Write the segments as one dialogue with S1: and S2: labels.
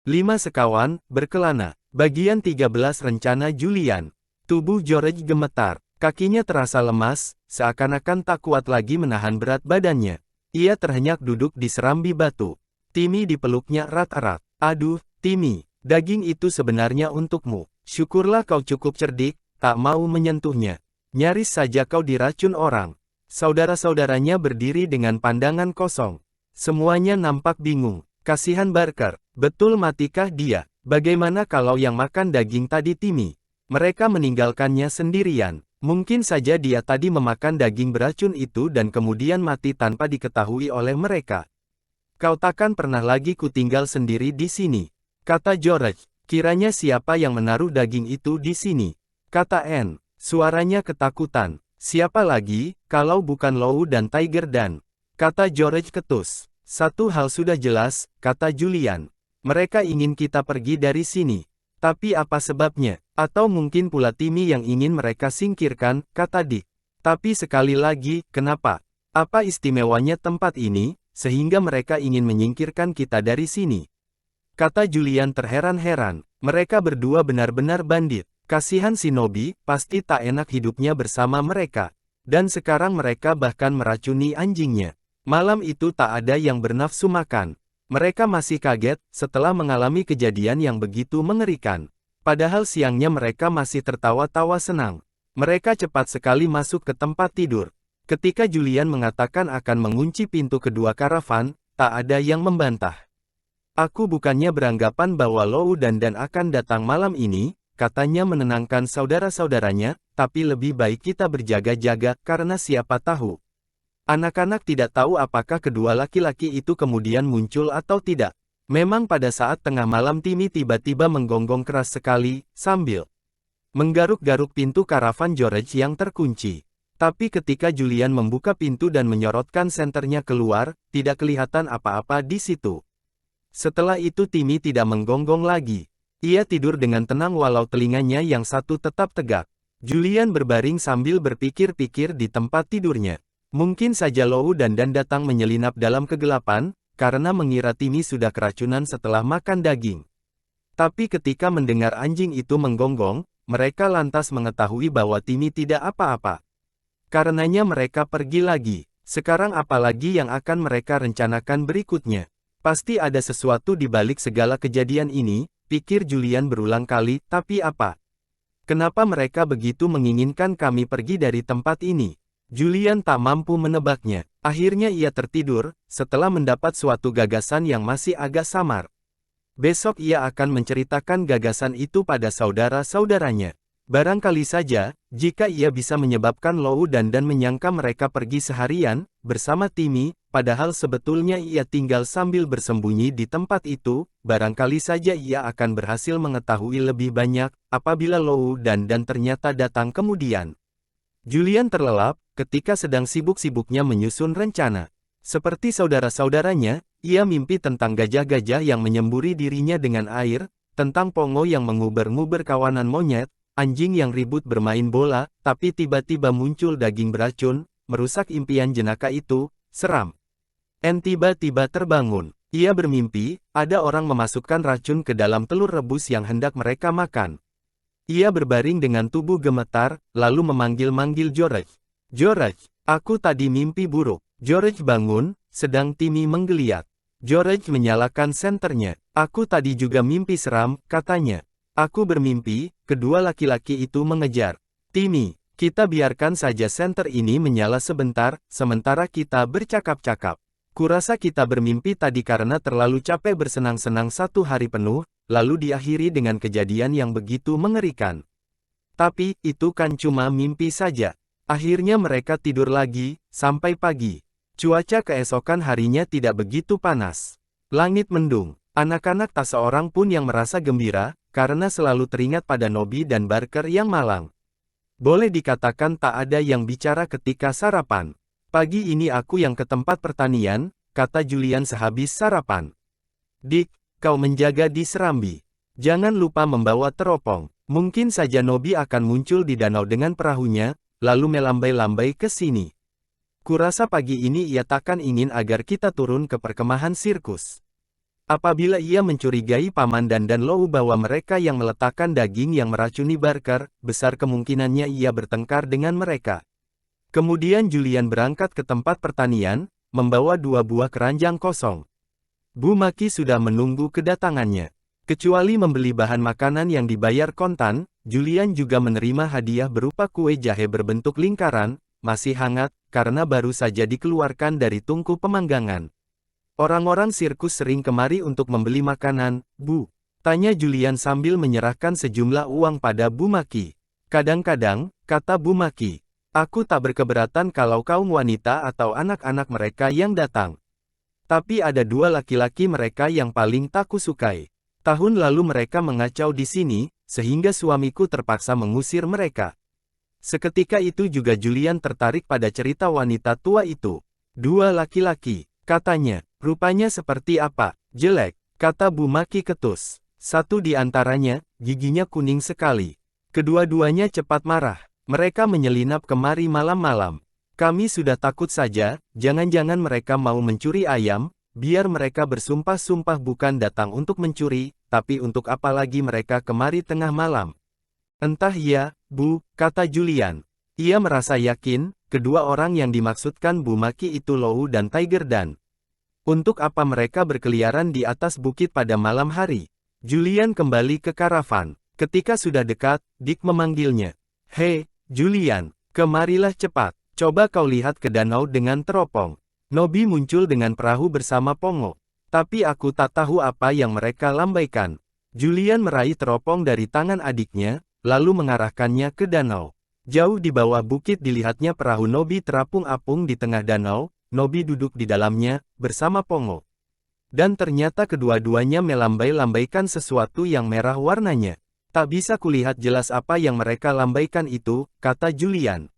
S1: 5 sekawan, berkelana. Bagian 13 rencana Julian. Tubuh George gemetar. Kakinya terasa lemas, seakan-akan tak kuat lagi menahan berat badannya. Ia terhenyak duduk di serambi batu. Timmy dipeluknya erat-erat. Aduh, Timmy, daging itu sebenarnya untukmu. Syukurlah kau cukup cerdik, tak mau menyentuhnya. Nyaris saja kau diracun orang. Saudara-saudaranya berdiri dengan pandangan kosong. Semuanya nampak bingung. Kasihan Barker, betul matikah dia? Bagaimana kalau yang makan daging tadi Timmy? Mereka meninggalkannya sendirian. Mungkin saja dia tadi memakan daging beracun itu dan kemudian mati tanpa diketahui oleh mereka. Kau takkan pernah lagi kutinggal sendiri di sini, kata George. Kiranya siapa yang menaruh daging itu di sini? Kata Anne, suaranya ketakutan. Siapa lagi, kalau bukan Lou dan Tiger Dan? Kata George ketus. Satu hal sudah jelas, kata Julian. Mereka ingin kita pergi dari sini. Tapi apa sebabnya? Atau mungkin pula Timmy yang ingin mereka singkirkan, kata Dick. Tapi sekali lagi, kenapa? Apa istimewanya tempat ini, sehingga mereka ingin menyingkirkan kita dari sini? Kata Julian terheran-heran. Mereka berdua benar-benar bandit. Kasihan Shinobi, pasti tak enak hidupnya bersama mereka. Dan sekarang mereka bahkan meracuni anjingnya. Malam itu tak ada yang bernafsu makan. Mereka masih kaget, setelah mengalami kejadian yang begitu mengerikan. Padahal siangnya mereka masih tertawa-tawa senang. Mereka cepat sekali masuk ke tempat tidur. Ketika Julian mengatakan akan mengunci pintu kedua karavan, tak ada yang membantah. Aku bukannya beranggapan bahwa Lou dan Dan akan datang malam ini, katanya menenangkan saudara-saudaranya, tapi lebih baik kita berjaga-jaga, karena siapa tahu. Anak-anak tidak tahu apakah kedua laki-laki itu kemudian muncul atau tidak. Memang pada saat tengah malam Timmy tiba-tiba menggonggong keras sekali, sambil menggaruk-garuk pintu karavan George yang terkunci. Tapi ketika Julian membuka pintu dan menyorotkan senternya keluar, tidak kelihatan apa-apa di situ. Setelah itu Timmy tidak menggonggong lagi. Ia tidur dengan tenang walau telinganya yang satu tetap tegak. Julian berbaring sambil berpikir-pikir di tempat tidurnya. Mungkin saja Lou dan Dan datang menyelinap dalam kegelapan, karena mengira Timmy sudah keracunan setelah makan daging. Tapi ketika mendengar anjing itu menggonggong, mereka lantas mengetahui bahwa Timmy tidak apa-apa. Karenanya mereka pergi lagi. Sekarang apalagi yang akan mereka rencanakan berikutnya? Pasti ada sesuatu di balik segala kejadian ini, pikir Julian berulang kali, tapi apa? Kenapa mereka begitu menginginkan kami pergi dari tempat ini? Julian tak mampu menebaknya. Akhirnya ia tertidur, setelah mendapat suatu gagasan yang masih agak samar. Besok ia akan menceritakan gagasan itu pada saudara-saudaranya. Barangkali saja, jika ia bisa menyebabkan Lou dan menyangka mereka pergi seharian, bersama Timmy, padahal sebetulnya ia tinggal sambil bersembunyi di tempat itu, barangkali saja ia akan berhasil mengetahui lebih banyak, apabila Lou dan ternyata datang kemudian. Julian terlelap, ketika sedang sibuk-sibuknya menyusun rencana. Seperti saudara-saudaranya, ia mimpi tentang gajah-gajah yang menyemburi dirinya dengan air, tentang Pongo yang menguber-nguber kawanan monyet, anjing yang ribut bermain bola, tapi tiba-tiba muncul daging beracun, merusak impian jenaka itu, seram. En tiba-tiba terbangun. Ia bermimpi, ada orang memasukkan racun ke dalam telur rebus yang hendak mereka makan. Ia berbaring dengan tubuh gemetar, lalu memanggil-manggil George. George, aku tadi mimpi buruk. George bangun, sedang Timmy menggeliat. George menyalakan senternya. Aku tadi juga mimpi seram, katanya. Aku bermimpi, kedua laki-laki itu mengejar. Timmy, kita biarkan saja senter ini menyala sebentar, sementara kita bercakap-cakap. Kurasa kita bermimpi tadi karena terlalu capek bersenang-senang satu hari penuh, lalu diakhiri dengan kejadian yang begitu mengerikan. Tapi, itu kan cuma mimpi saja. Akhirnya mereka tidur lagi, sampai pagi. Cuaca keesokan harinya tidak begitu panas. Langit mendung. Anak-anak tak seorang pun yang merasa gembira, karena selalu teringat pada Nobby dan Barker yang malang. Boleh dikatakan tak ada yang bicara ketika sarapan. Pagi ini aku yang ke tempat pertanian, kata Julian sehabis sarapan. Dick, kau menjaga di serambi. Jangan lupa membawa teropong. Mungkin saja Nobby akan muncul di danau dengan perahunya, lalu melambai-lambai ke sini. Kurasa pagi ini ia takkan ingin agar kita turun ke perkemahan sirkus. Apabila ia mencurigai Paman dan Lou bahwa mereka yang meletakkan daging yang meracuni Barker, besar kemungkinannya ia bertengkar dengan mereka. Kemudian Julian berangkat ke tempat pertanian, membawa 2 buah keranjang kosong. Bu Maki sudah menunggu kedatangannya. Kecuali membeli bahan makanan yang dibayar kontan, Julian juga menerima hadiah berupa kue jahe berbentuk lingkaran, masih hangat, karena baru saja dikeluarkan dari tungku pemanggangan. Orang-orang sirkus sering kemari untuk membeli makanan, Bu. Tanya Julian sambil menyerahkan sejumlah uang pada Bu Maki. Kadang-kadang, kata Bu Maki, aku tak berkeberatan kalau kaum wanita atau anak-anak mereka yang datang. Tapi ada 2 laki-laki mereka yang paling tak kusukai. Tahun lalu mereka mengacau di sini, sehingga suamiku terpaksa mengusir mereka. Seketika itu juga Julian tertarik pada cerita wanita tua itu. 2 laki-laki, katanya. Rupanya seperti apa? Jelek, kata Bu Maki ketus. Satu di antaranya, giginya kuning sekali. Kedua-duanya cepat marah. Mereka menyelinap kemari malam-malam. Kami sudah takut saja, jangan-jangan mereka mau mencuri ayam, biar mereka bersumpah-sumpah bukan datang untuk mencuri, tapi untuk apa lagi mereka kemari tengah malam. Entah ya, Bu, kata Julian. Ia merasa yakin, kedua orang yang dimaksudkan Bu Maki itu Lou dan Tiger Dan. Untuk apa mereka berkeliaran di atas bukit pada malam hari? Julian kembali ke karavan. Ketika sudah dekat, Dick memanggilnya. Hei, Julian, kemarilah cepat. Coba kau lihat ke danau dengan teropong. Nobby muncul dengan perahu bersama Pongo. Tapi aku tak tahu apa yang mereka lambaikan. Julian meraih teropong dari tangan adiknya, lalu mengarahkannya ke danau. Jauh di bawah bukit dilihatnya perahu Nobby terapung-apung di tengah danau. Nobby duduk di dalamnya, bersama Pongo. Dan ternyata kedua-duanya melambai-lambaikan sesuatu yang merah warnanya. Tak bisa kulihat jelas apa yang mereka lambaikan itu, kata Julian.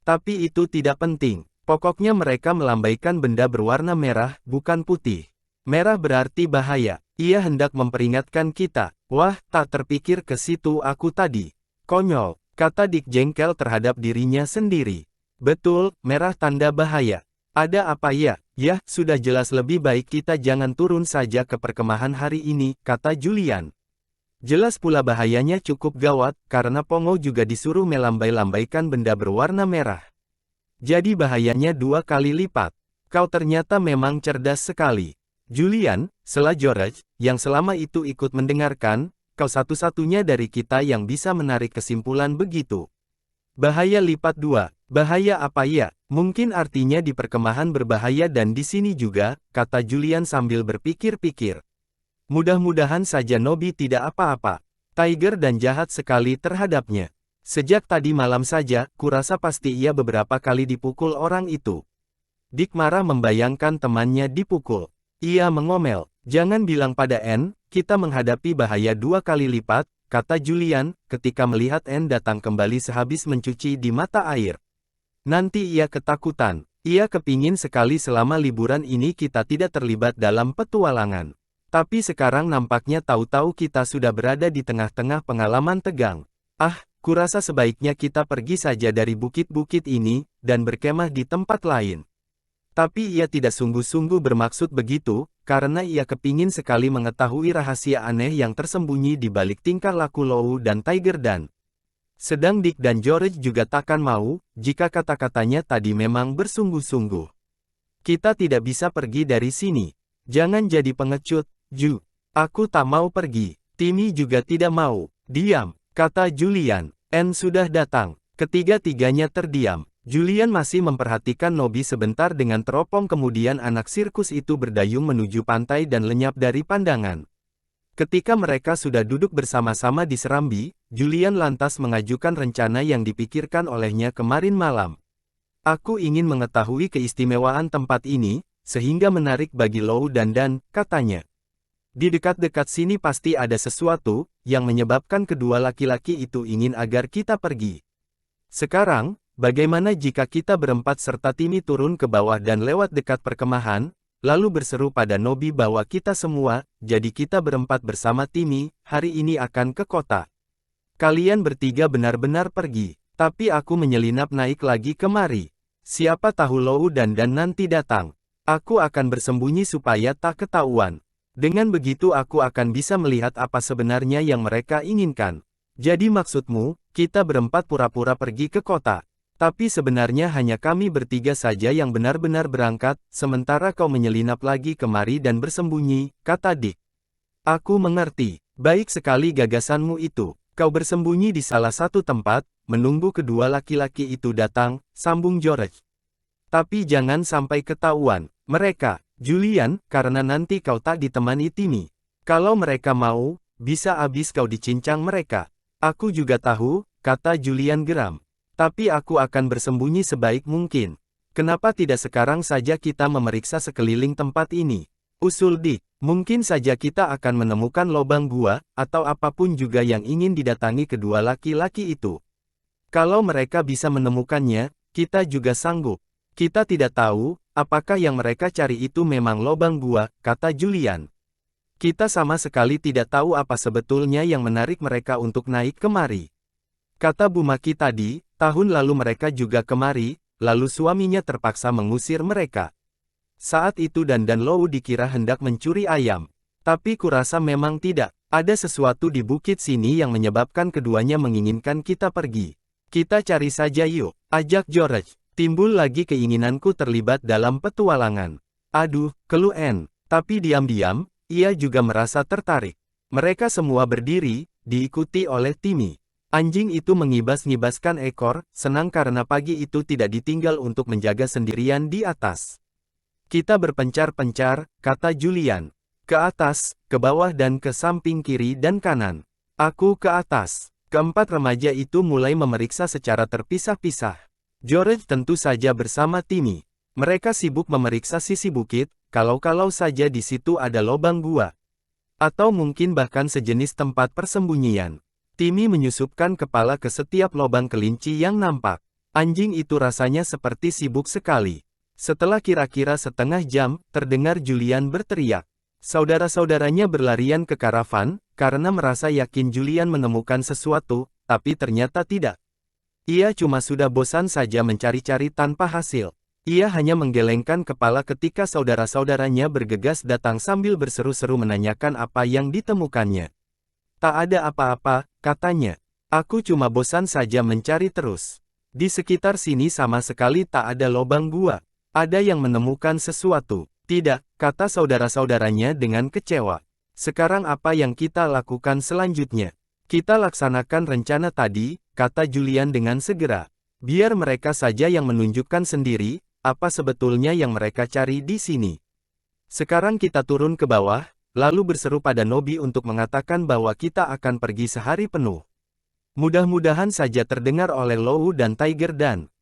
S1: Tapi itu tidak penting. Pokoknya mereka melambaikan benda berwarna merah, bukan putih. Merah berarti bahaya. Ia hendak memperingatkan kita. Wah, tak terpikir ke situ aku tadi. Konyol, kata Dick jengkel terhadap dirinya sendiri. Betul, merah tanda bahaya. Ada apa ya? Yah, sudah jelas lebih baik kita jangan turun saja ke perkemahan hari ini, kata Julian. Jelas pula bahayanya cukup gawat, karena Pongo juga disuruh melambai-lambaikan benda berwarna merah. Jadi bahayanya 2 kali lipat. Kau ternyata memang cerdas sekali. Julian, sela George, yang selama itu ikut mendengarkan, kau satu-satunya dari kita yang bisa menarik kesimpulan begitu. Bahaya lipat 2. Bahaya apa ya? Mungkin artinya di perkemahan berbahaya dan di sini juga, kata Julian sambil berpikir-pikir. Mudah-mudahan saja Nobby tidak apa-apa. Tiger dan jahat sekali terhadapnya. Sejak tadi malam saja, kurasa pasti ia beberapa kali dipukul orang itu. Dick marah membayangkan temannya dipukul. Ia mengomel, jangan bilang pada Anne, kita menghadapi bahaya 2 kali lipat, kata Julian, ketika melihat Anne datang kembali sehabis mencuci di mata air. Nanti ia ketakutan. Ia kepingin sekali selama liburan ini kita tidak terlibat dalam petualangan. Tapi sekarang nampaknya tahu-tahu kita sudah berada di tengah-tengah pengalaman tegang. Ah, kurasa sebaiknya kita pergi saja dari bukit-bukit ini, dan berkemah di tempat lain. Tapi ia tidak sungguh-sungguh bermaksud begitu, karena ia kepingin sekali mengetahui rahasia aneh yang tersembunyi di balik tingkah laku Lou dan Tiger Dan. Sedang Dick dan George juga takkan mau, jika kata-katanya tadi memang bersungguh-sungguh. Kita tidak bisa pergi dari sini. Jangan jadi pengecut, Ju. Aku tak mau pergi. Timmy juga tidak mau. Diam, kata Julian. Anne sudah datang. Ketiga-tiganya terdiam. Julian masih memperhatikan Nobby sebentar dengan teropong, kemudian anak sirkus itu berdayung menuju pantai dan lenyap dari pandangan. Ketika mereka sudah duduk bersama-sama di serambi, Julian lantas mengajukan rencana yang dipikirkan olehnya kemarin malam. Aku ingin mengetahui keistimewaan tempat ini, sehingga menarik bagi Lou dan Dan, katanya. Di dekat-dekat sini pasti ada sesuatu, yang menyebabkan kedua laki-laki itu ingin agar kita pergi. Sekarang, bagaimana jika kita berempat serta Timmy turun ke bawah dan lewat dekat perkemahan, lalu berseru pada Nobby bahwa kita semua, jadi kita berempat bersama Timmy, hari ini akan ke kota. Kalian bertiga benar-benar pergi, tapi aku menyelinap naik lagi kemari. Siapa tahu Lou dan Dan nanti datang. Aku akan bersembunyi supaya tak ketahuan. Dengan begitu aku akan bisa melihat apa sebenarnya yang mereka inginkan. Jadi maksudmu, kita berempat pura-pura pergi ke kota. Tapi sebenarnya hanya kami bertiga saja yang benar-benar berangkat, sementara kau menyelinap lagi kemari dan bersembunyi, kata Dick. Aku mengerti. Baik sekali gagasanmu itu. Kau bersembunyi di salah satu tempat, menunggu kedua laki-laki itu datang, sambung George. Tapi jangan sampai ketahuan, mereka, Julian, karena nanti kau tak ditemani Timmy. Kalau mereka mau, bisa habis kau dicincang mereka. Aku juga tahu, kata Julian geram. Tapi aku akan bersembunyi sebaik mungkin. Kenapa tidak sekarang saja kita memeriksa sekeliling tempat ini? Usul Dick, mungkin saja kita akan menemukan lubang gua, atau apapun juga yang ingin didatangi kedua laki-laki itu. Kalau mereka bisa menemukannya, kita juga sanggup. Kita tidak tahu, apakah yang mereka cari itu memang lubang gua, kata Julian. Kita sama sekali tidak tahu apa sebetulnya yang menarik mereka untuk naik kemari. Kata Bumaki tadi, tahun lalu mereka juga kemari, lalu suaminya terpaksa mengusir mereka. Saat itu Dan Lou dikira hendak mencuri ayam. Tapi kurasa memang tidak. Ada sesuatu di bukit sini yang menyebabkan keduanya menginginkan kita pergi. Kita cari saja yuk, ajak George. Timbul lagi keinginanku terlibat dalam petualangan. Aduh, keluh Anne. Tapi diam-diam, ia juga merasa tertarik. Mereka semua berdiri, diikuti oleh Timmy. Anjing itu mengibas-ngibaskan ekor, senang karena pagi itu tidak ditinggal untuk menjaga sendirian di atas. Kita berpencar-pencar, kata Julian. Ke atas, ke bawah dan ke samping kiri dan kanan. Aku ke atas. Keempat remaja itu mulai memeriksa secara terpisah-pisah. George tentu saja bersama Timmy. Mereka sibuk memeriksa sisi bukit, kalau-kalau saja di situ ada lubang gua. Atau mungkin bahkan sejenis tempat persembunyian. Timmy menyusupkan kepala ke setiap lubang kelinci yang nampak. Anjing itu rasanya seperti sibuk sekali. Setelah kira-kira setengah jam, terdengar Julian berteriak. Saudara-saudaranya berlarian ke karavan, karena merasa yakin Julian menemukan sesuatu, tapi ternyata tidak. Ia cuma sudah bosan saja mencari-cari tanpa hasil. Ia hanya menggelengkan kepala ketika saudara-saudaranya bergegas datang sambil berseru-seru menanyakan apa yang ditemukannya. Tak ada apa-apa, katanya. Aku cuma bosan saja mencari terus. Di sekitar sini sama sekali tak ada lubang gua. Ada yang menemukan sesuatu. Tidak, kata saudara-saudaranya dengan kecewa. Sekarang apa yang kita lakukan selanjutnya? Kita laksanakan rencana tadi, kata Julian dengan segera. Biar mereka saja yang menunjukkan sendiri, apa sebetulnya yang mereka cari di sini. Sekarang kita turun ke bawah, lalu berseru pada Nobby untuk mengatakan bahwa kita akan pergi sehari penuh. Mudah-mudahan saja terdengar oleh Lou dan Tiger Dan.